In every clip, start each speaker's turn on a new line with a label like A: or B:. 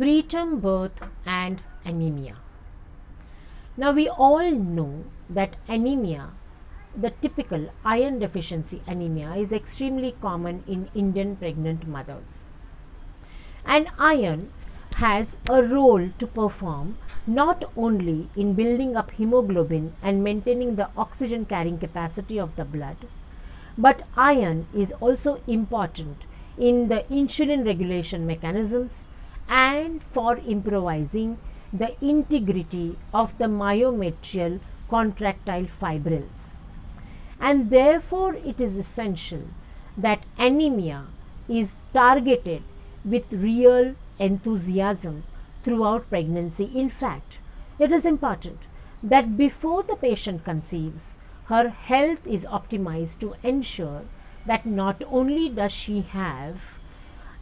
A: preterm birth and anemia. Now we all know that anemia, the typical iron deficiency anemia, is extremely common in Indian pregnant mothers. And iron has a role to perform not only in building up hemoglobin and maintaining the oxygen carrying capacity of the blood, but iron is also important in the insulin regulation mechanisms and for improvising the integrity of the myometrial contractile fibrils. And therefore it is essential that anemia is targeted with real enthusiasm throughout pregnancy. In fact, it is important that before the patient conceives, her health is optimized to ensure that not only does she have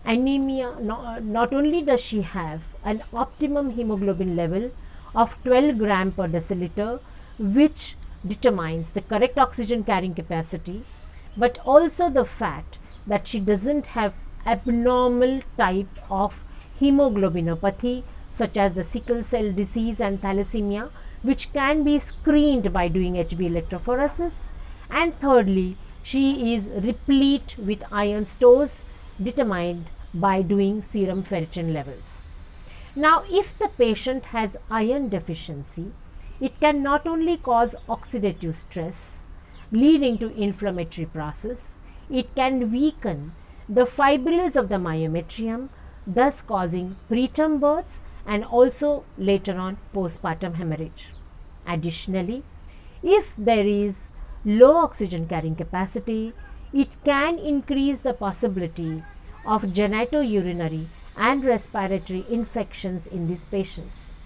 A: anemia, not only does she have an optimum hemoglobin level of 12 gram per deciliter, which determines the correct oxygen carrying capacity, but also the fact that she doesn't have abnormal type of hemoglobinopathy such as the sickle cell disease and thalassemia, which can be screened by doing HB electrophoresis. And thirdly, she is replete with iron stores determined by doing serum ferritin levels. Now, if the patient has iron deficiency, it can not only cause oxidative stress leading to inflammatory process, it can weaken the fibrils of the myometrium, thus causing preterm births and also later on postpartum hemorrhage. Additionally, if there is low oxygen carrying capacity, it can increase the possibility of genitourinary and respiratory infections in these patients.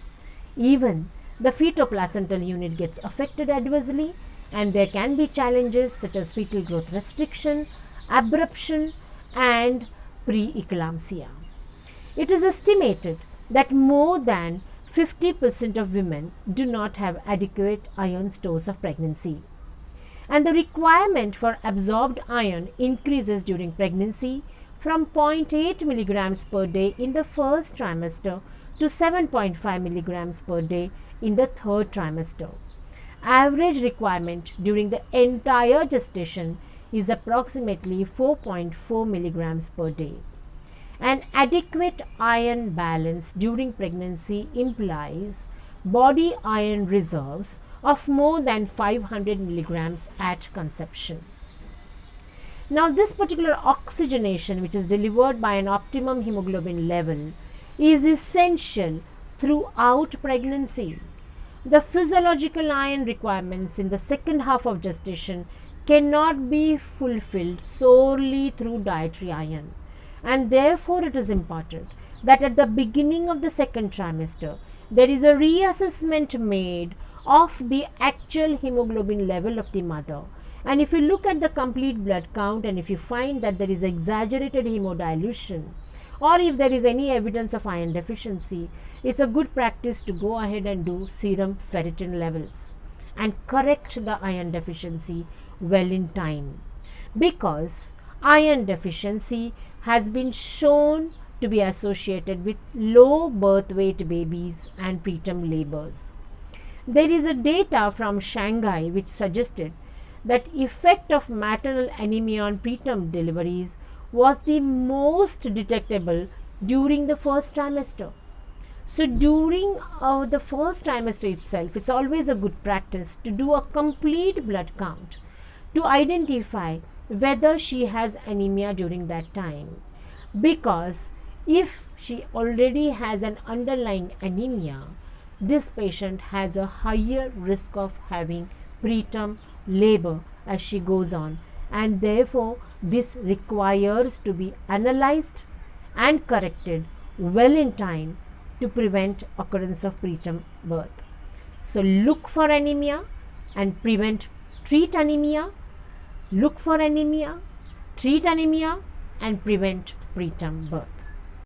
A: Even the fetoplacental unit gets affected adversely, and there can be challenges such as fetal growth restriction, abruption and preeclampsia. It is estimated that more than 50% of women do not have adequate iron stores of pregnancy, and the requirement for absorbed iron increases during pregnancy from 0.8 milligrams per day in the first trimester to 7.5 milligrams per day in the third trimester. Average requirement during the entire gestation is approximately 4.4 milligrams per day. An adequate iron balance during pregnancy implies body iron reserves of more than 500 milligrams at conception. Now, this particular oxygenation, which is delivered by an optimum hemoglobin level, is essential throughout pregnancy. The physiological iron requirements in the second half of gestation cannot be fulfilled solely through dietary iron, and therefore it is important that at the beginning of the second trimester there is a reassessment made of the actual hemoglobin level of the mother. And if you look at the complete blood count and if you find that there is exaggerated hemodilution, or if there is any evidence of iron deficiency, it's a good practice to go ahead and do serum ferritin levels and correct the iron deficiency well in time, because iron deficiency has been shown to be associated with low birth weight babies and preterm labors. There is a data from Shanghai which suggested that effect of maternal anemia on preterm deliveries was the most detectable during the first trimester. So during the first trimester itself, it's always a good practice to do a complete blood count to identify whether she has anemia during that time, because if she already has an underlying anemia, this patient has a higher risk of having preterm labor as she goes on, and therefore this requires to be analyzed and corrected well in time to prevent occurrence of preterm birth. So look for anemia and treat anemia, look for anemia, treat anemia and prevent preterm birth.